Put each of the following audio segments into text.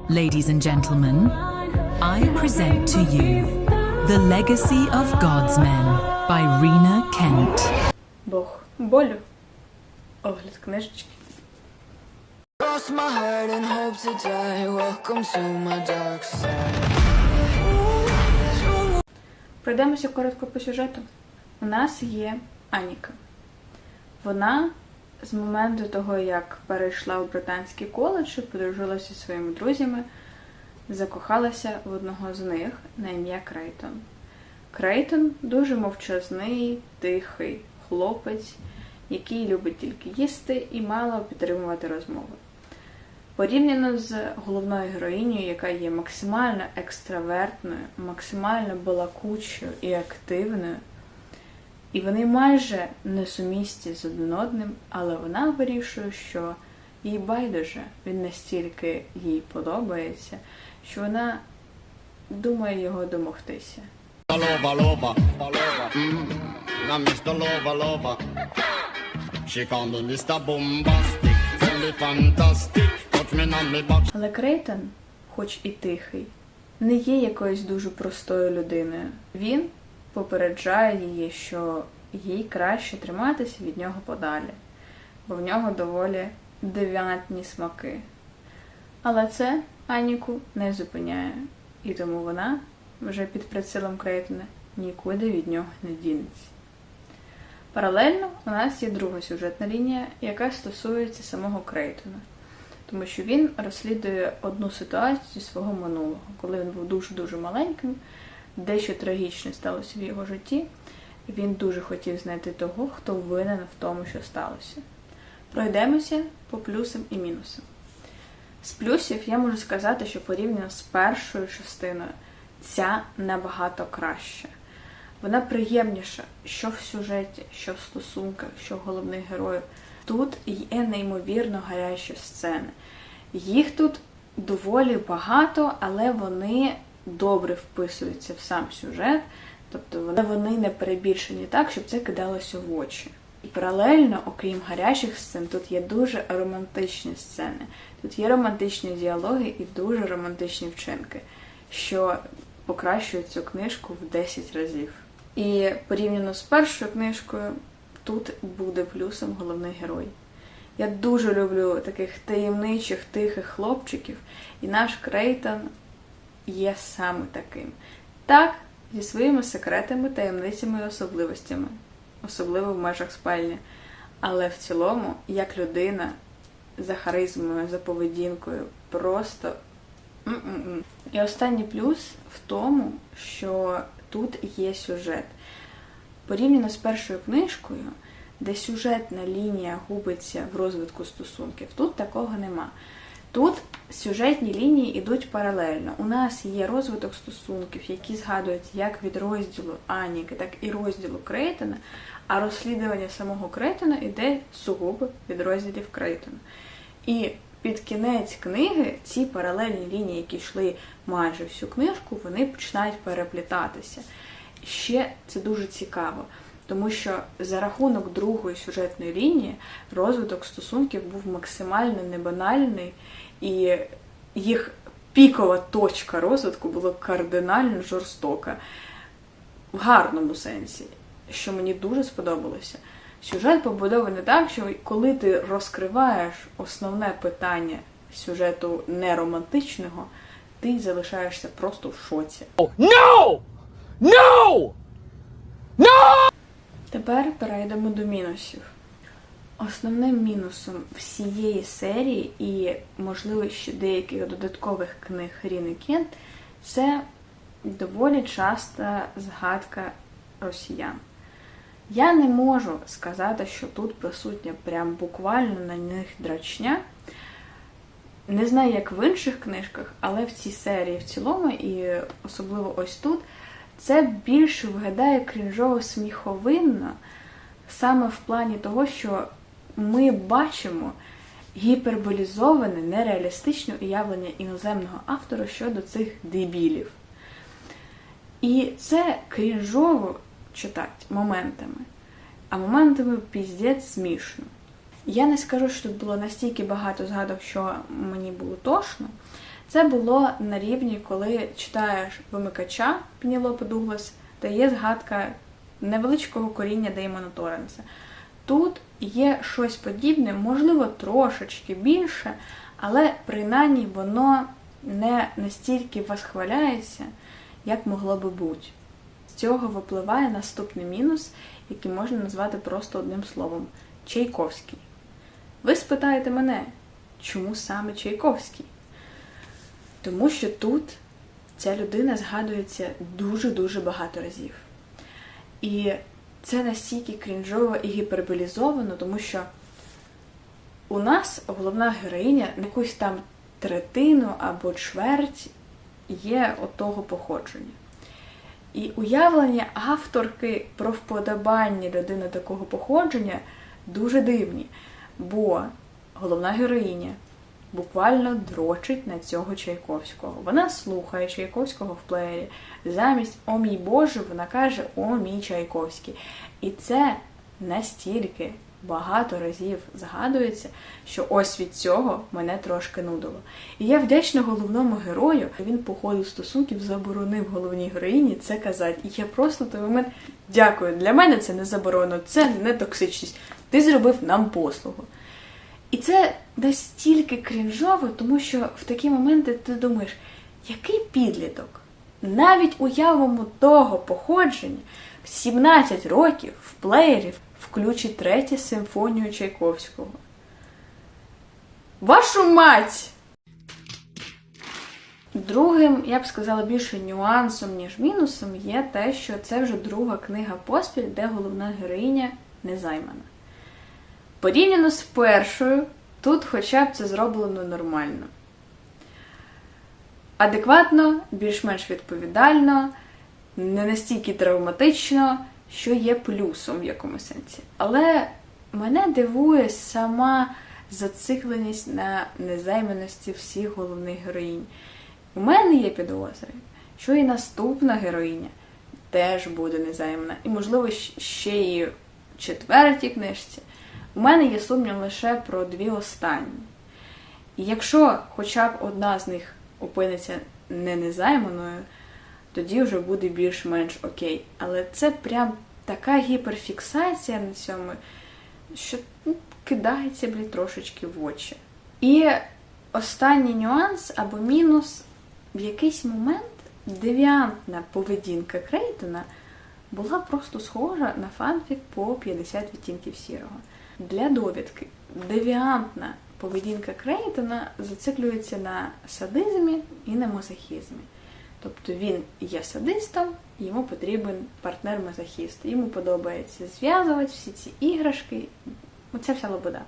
Ladies and gentlemen, I present to you The Legacy of God's Men by Rena Kent. Бог болю. Огляд книжечки. Cross my heart and hope to die. Welcome to my dark side. Пройдемося коротко по сюжету. У нас є Аніка. Вона з моменту того, як перейшла в британський коледж, подружилася зі своїми друзями, закохалася в одного з них на ім'я Крейтон. Крейтон дуже мовчазний, тихий хлопець, який любить тільки їсти і мало підтримувати розмови. Порівняно з головною героїнею, яка є максимально екстравертною, максимально балакучою і активною, і вони майже несумісті з один одним, але вона вирішує, що їй байдуже, він настільки їй подобається, що вона думає його домогтися. Але Крейтон, хоч і тихий, не є якоюсь дуже простою людиною. Він попереджає її, що їй краще триматися від нього подалі, бо в нього доволі девіантні смаки. Але це Аніку не зупиняє, і тому вона, вже під прицілом Крейтона, нікуди від нього не дінеться. Паралельно у нас є друга сюжетна лінія, яка стосується самого Крейтона. Тому що він розслідує одну ситуацію зі свого минулого. Коли він був дуже-дуже маленьким, дещо трагічне сталося в його житті, і він дуже хотів знайти того, хто винен в тому, що сталося. Пройдемося по плюсам і мінусам. З плюсів я можу сказати, що порівняно з першою частиною, ця набагато краща. Вона приємніша, що в сюжеті, що в стосунках, що в головних героїв. Тут є неймовірно гарячі сцени. Їх тут доволі багато, але вони добре вписуються в сам сюжет, тобто вони не перебільшені так, щоб це кидалося в очі. І паралельно, окрім гарячих сцен, тут є дуже романтичні сцени. Тут є романтичні діалоги і дуже романтичні вчинки, що покращують цю книжку в 10 разів. І порівняно з першою книжкою, тут буде плюсом головний герой. Я дуже люблю таких таємничих, тихих хлопчиків, і наш Крейтон є саме таким. Так, зі своїми секретами, таємницями і особливостями. Особливо в межах спальні. Але в цілому, як людина, за харизмою, за поведінкою, просто... І останній плюс в тому, що тут є сюжет. Порівняно з першою книжкою, де сюжетна лінія губиться в розвитку стосунків, тут такого нема. Тут сюжетні лінії йдуть паралельно. У нас є розвиток стосунків, які згадуються як від розділу Аніки, так і розділу Крейтона, а розслідування самого Крейтона йде сугубо від розділів Крейтона. І під кінець книги ці паралельні лінії, які йшли майже всю книжку, вони починають переплітатися. Ще це дуже цікаво, тому що за рахунок другої сюжетної лінії розвиток стосунків був максимально небанальний, і їх пікова точка розвитку була кардинально жорстока. В гарному сенсі, що мені дуже сподобалося. Сюжет побудований так, що коли ти розкриваєш основне питання сюжету неромантичного, ти залишаєшся просто в шоці. No! No! No! Тепер перейдемо до мінусів. Основним мінусом всієї серії і, можливо, ще деяких додаткових книг Ріни Кент – це доволі часта згадка росіян. Я не можу сказати, що тут присутня прям буквально на них драчня. Не знаю, як в інших книжках, але в цій серії в цілому, і особливо ось тут, це більше виглядає крінжово-сміховинно, саме в плані того, що ми бачимо гіперболізоване, нереалістичне уявлення іноземного автора щодо цих дебілів. І це крінжово читати моментами, а моментами піздець смішно. Я не скажу, що тут було настільки багато згадок, що мені було тошно. Це було на рівні, коли читаєш «Вимикача» Пенелопи Дуглас, та є згадка невеличкого коріння Деймона Торренса. Тут є щось подібне, можливо, трошечки більше, але принаймні воно не настільки восхваляється, як могло би бути. З цього випливає наступний мінус, який можна назвати просто одним словом – Чайковський. Ви спитаєте мене, чому саме Чайковський? Тому що тут ця людина згадується дуже-дуже багато разів. І це настільки крінжово і гіперболізовано, тому що у нас головна героїня на якусь там третину або чверть є отого походження. І уявлення авторки про вподобання людини такого походження дуже дивні, бо головна героїня буквально дрочить на цього Чайковського. Вона слухає Чайковського в плеєрі. Замість «О мій Боже» вона каже «О мій Чайковський». І це настільки багато разів згадується, що ось від цього мене трошки нудило. І я вдячна головному герою, він по ходу стосунків заборонив головній героїні це казати. І я просто в той момент дякую. Для мене це не заборонено, це не токсичність. Ти зробив нам послугу. І це настільки крінжово, тому що в такі моменти ти думаєш, який підліток, навіть уявимо того походження, в 17 років в плеєрі включить 3-ю симфонію Чайковського. Вашу мать! Другим, я б сказала, більше нюансом, ніж мінусом, є те, що це вже друга книга поспіль, де головна героїня незаймана. Порівняно з першою, тут хоча б це зроблено нормально. Адекватно, більш-менш відповідально, не настільки травматично, що є плюсом в якомусь сенсі. Але мене дивує сама зацикленість на незайманості всіх головних героїнь. У мене є підозри, що і наступна героїня теж буде незаймана. І, можливо, ще і в 4-й книжці. У мене є сумнів лише про 2 останні. І якщо хоча б одна з них опиниться не незайманою, тоді вже буде більш-менш окей. Але це прям така гіперфіксація на цьому, що кидається, трошечки в очі. І останній нюанс або мінус. В якийсь момент девіантна поведінка Крейтона була просто схожа на фанфік по 50 відтінків сірого. Для довідки, девіантна поведінка Крейтона зациклюється на садизмі і на мазохізмі. Тобто він є садистом, йому потрібен партнер-мазохіст. Йому подобається зв'язувати всі ці іграшки. Оце вся лобода.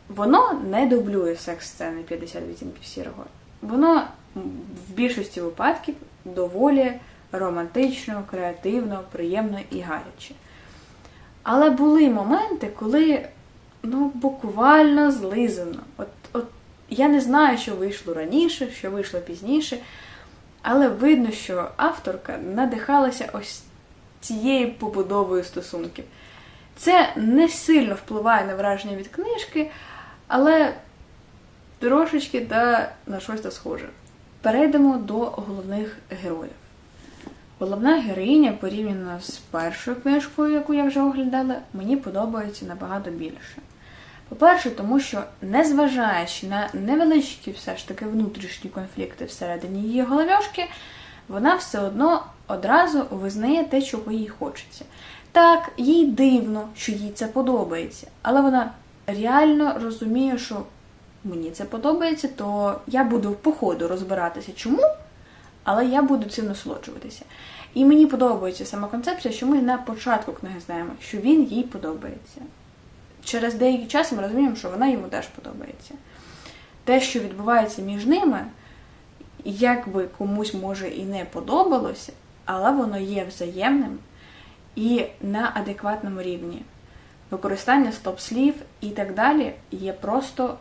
Воно не дублює секс-сцени 50 відтінків сірого. Воно в більшості випадків доволі романтично, креативно, приємно і гаряче. Але були моменти, коли, буквально злизано. От я не знаю, що вийшло раніше, що вийшло пізніше, але видно, що авторка надихалася ось цією побудовою стосунків. Це не сильно впливає на враження від книжки, але трошечки на щось схоже. Перейдемо до головних героїв. Головна героїня, порівняно з першою книжкою, яку я вже оглядала, мені подобається набагато більше. По-перше, тому що, незважаючи на невеличкі все ж таки внутрішні конфлікти всередині її головешки, вона все одно одразу визнає те, чого їй хочеться. Так, їй дивно, що їй це подобається, але вона реально розуміє, що мені це подобається, то я буду по ходу розбиратися, чому, але я буду цим насолоджуватися. І мені подобається сама концепція, що ми на початку книги знаємо, що він їй подобається. Через деякий час ми розуміємо, що вона йому теж подобається. Те, що відбувається між ними, якби комусь, може, і не подобалося, але воно є взаємним і на адекватному рівні. Використання стоп-слів і так далі є просто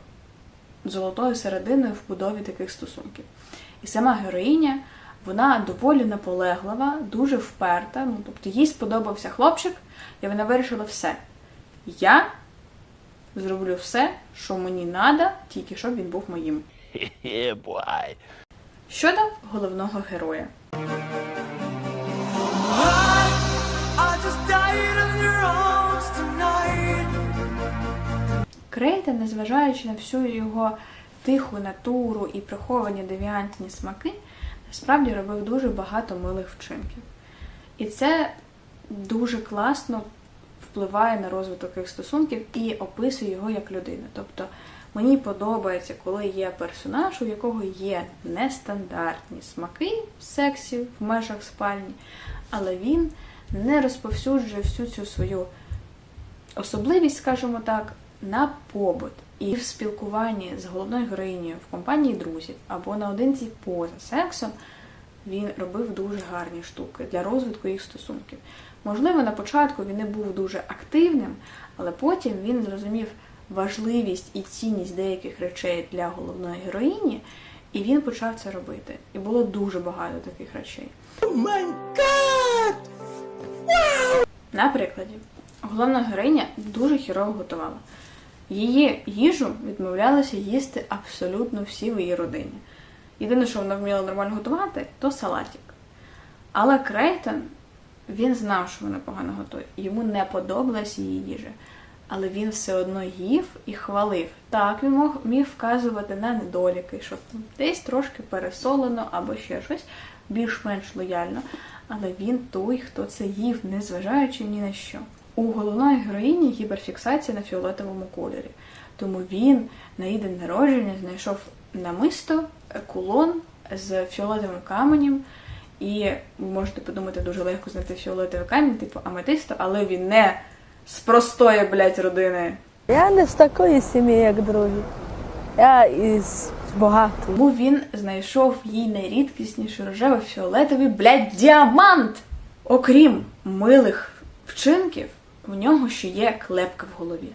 золотою серединою в будові таких стосунків. І сама героїня, вона доволі наполеглива, дуже вперта, тобто їй сподобався хлопчик, і вона вирішила все. Я зроблю все, що мені треба, тільки щоб він був моїм. Yeah, boy. Щодо головного героя. Крейтон, незважаючи на всю його тиху натуру і приховані девіантні смаки, насправді робив дуже багато милих вчинків. І це дуже класно впливає на розвиток їх стосунків і описує його як людину. Тобто мені подобається, коли є персонаж, у якого є нестандартні смаки в сексі, в межах спальні, але він не розповсюджує всю цю свою особливість, скажімо так, на побут. І в спілкуванні з головною героїнею в компанії друзів або наодинці поза сексом він робив дуже гарні штуки для розвитку їх стосунків. Можливо, на початку він не був дуже активним, але потім він зрозумів важливість і цінність деяких речей для головної героїні, і він почав це робити. І було дуже багато таких речей. Oh my God! На прикладі, головна героїня дуже хірово готувала. Її їжу відмовлялися їсти абсолютно всі в її родині. Єдине, що вона вміла нормально готувати, то салатик. Але Крейтон, він знав, що вона погано готує. Йому не подобалась її їжа. Але він все одно їв і хвалив. Так, він міг вказувати на недоліки, що десь трошки пересолено або ще щось, більш-менш лояльно. Але він той, хто це їв, незважаючи ні на що. У головної героїні гіперфіксація на фіолетовому кольорі. Тому він на її день народження знайшов намисто, кулон з фіолетовим каменем. І ви можете подумати, дуже легко знайти фіолетовий камінь, типу аметисту, але він не з простої, родини. Я не з такої сім'ї, як другі. Я із багатої. Тому він знайшов їй найрідкісніший рожево-фіолетовий, діамант! Окрім милих вчинків, в нього ще є клепка в голові,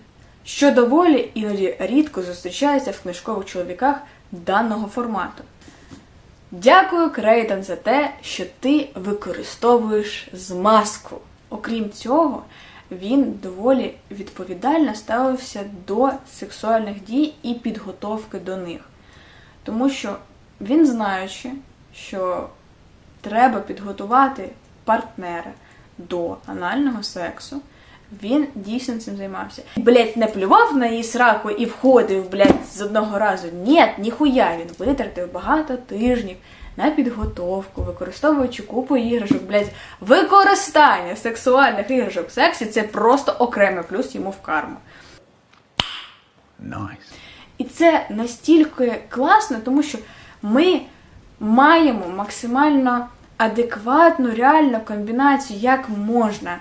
що доволі іноді рідко зустрічається в книжкових чоловіках даного формату. Дякую, Крейтон, за те, що ти використовуєш змазку. Окрім цього, він доволі відповідально ставився до сексуальних дій і підготовки до них. Тому що він, знаючи, що треба підготувати партнера до анального сексу, він дійсно цим займався. Не плював на її сраку і входив, з одного разу. Ні, ніхуя, він витратив багато тижнів на підготовку, використовуючи купу іграшок, Використання сексуальних іграшок в сексі – це просто окремий плюс йому в карму. Nice. І це настільки класно, тому що ми маємо максимально адекватну, реальну комбінацію, як можна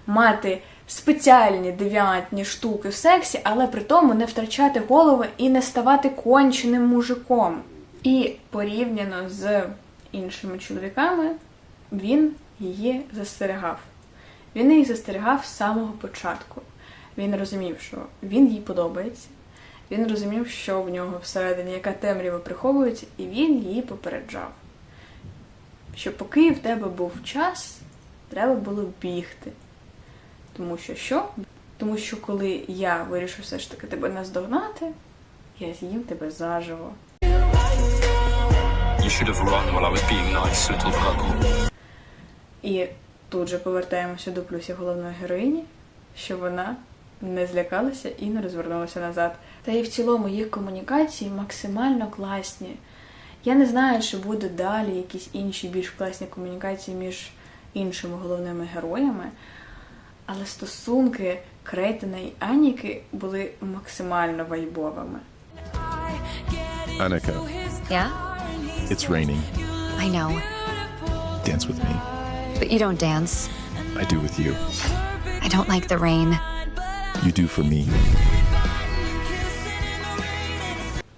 мати спеціальні девіантні штуки в сексі, але при тому не втрачати голову і не ставати конченим мужиком. І порівняно з іншими чоловіками, він її застерегав. Він її застерегав з самого початку. Він розумів, що він їй подобається. Він розумів, що в нього всередині яка темрява приховується, і він її попереджав. Що поки в тебе був час, треба було бігти. Тому що коли я вирішив все ж таки тебе наздогнати, я з'їм тебе заживо. You should have run while I was being nice, little purple. І тут же повертаємося до плюсів головної героїні, що вона не злякалася і не розвернулася назад. Та і в цілому їх комунікації максимально класні. Я не знаю, чи буде далі якісь інші більш класні комунікації між іншими головними героями, але стосунки Крейтона і Аніки були максимально вайбовими. Annika, Yeah? it's raining. I know. Dance with me. But you don't dance. I do with you. I don't like the rain. You do for me.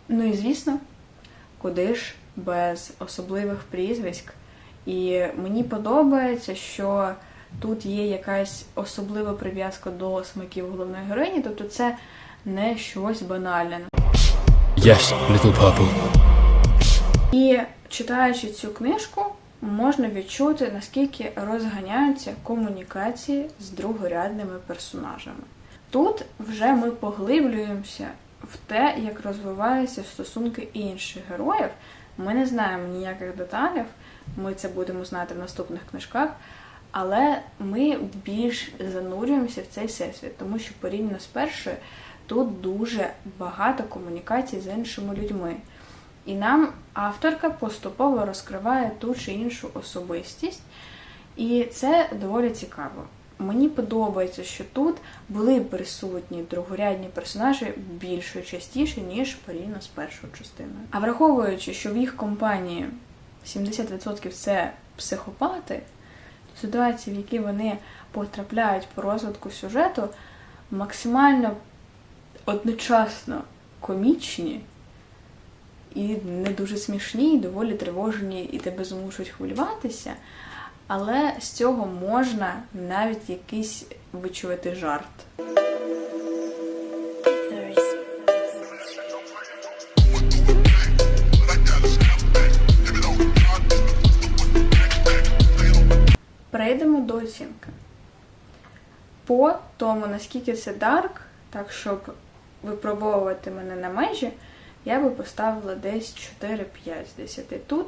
Ну і звісно, куди ж без особливих прізвиськ. І мені подобається, що тут є якась особлива прив'язка до смаків головної героїні, тобто це не щось банальне. Yes, little purple. І читаючи цю книжку, можна відчути, наскільки розганяються комунікації з другорядними персонажами. Тут вже ми поглиблюємося в те, як розвиваються стосунки інших героїв. Ми не знаємо ніяких деталей, ми це будемо знати в наступних книжках, але ми більш занурюємося в цей всесвіт, тому що порівняно з першою тут дуже багато комунікацій з іншими людьми. І нам авторка поступово розкриває ту чи іншу особистість, і це доволі цікаво. Мені подобається, що тут були присутні другорядні персонажі більше частіше, ніж порівняно з першою частиною. А враховуючи, що в їх компанії 70% це психопати, ситуації, в які вони потрапляють по розвитку сюжету, максимально одночасно комічні і не дуже смішні, і доволі тривожні, і тебе змушують хвилюватися, але з цього можна навіть якийсь вичувати жарт. Перейдемо до оцінки. По тому, наскільки це дарк, так щоб випробовувати мене на межі, я би поставила десь 4-5 з 10. Тут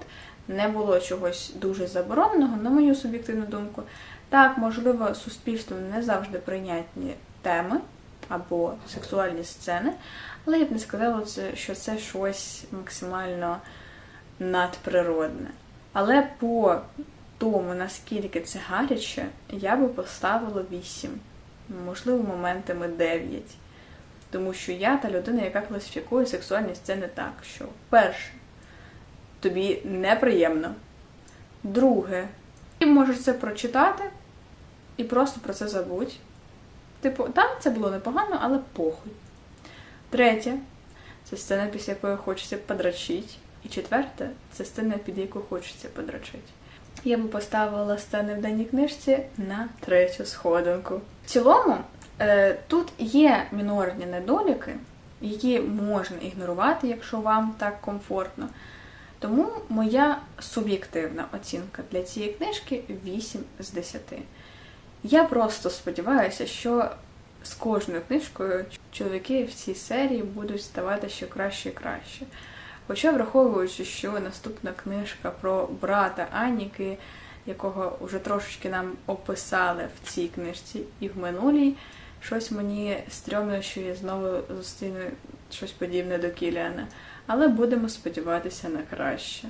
не було чогось дуже забороненого, на мою суб'єктивну думку. Так, можливо, суспільством не завжди прийнятні теми або сексуальні сцени, але я б не сказала, що це щось максимально надприродне. Але по тому, наскільки це гаряче, я би поставила 8. Можливо, моментами 9. Тому що я та людина, яка класифікує сексуальні сцени так, що перше, тобі неприємно. Друге, ти можеш це прочитати і просто про це забудь. Типу, так, це було непогано, але похуй. Третє, це сцена, після якої хочеться подрачити. І четверте, це сцена, під яку хочеться подрачити. Я би поставила сцени в даній книжці на 3-ю сходинку. В цілому, тут є мінорні недоліки, які можна ігнорувати, якщо вам так комфортно. Тому моя суб'єктивна оцінка для цієї книжки 8 з 10. Я просто сподіваюся, що з кожною книжкою чоловіки в цій серії будуть ставати ще краще і краще. Хоча, враховуючи, що наступна книжка про брата Аніки, якого вже трошечки нам описали в цій книжці і в минулій, щось мені стрьомно, що я знову зустріну щось подібне до Кіліана. Але будемо сподіватися на краще.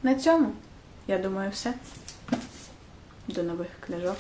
На цьому, я думаю, все. До нових книжок.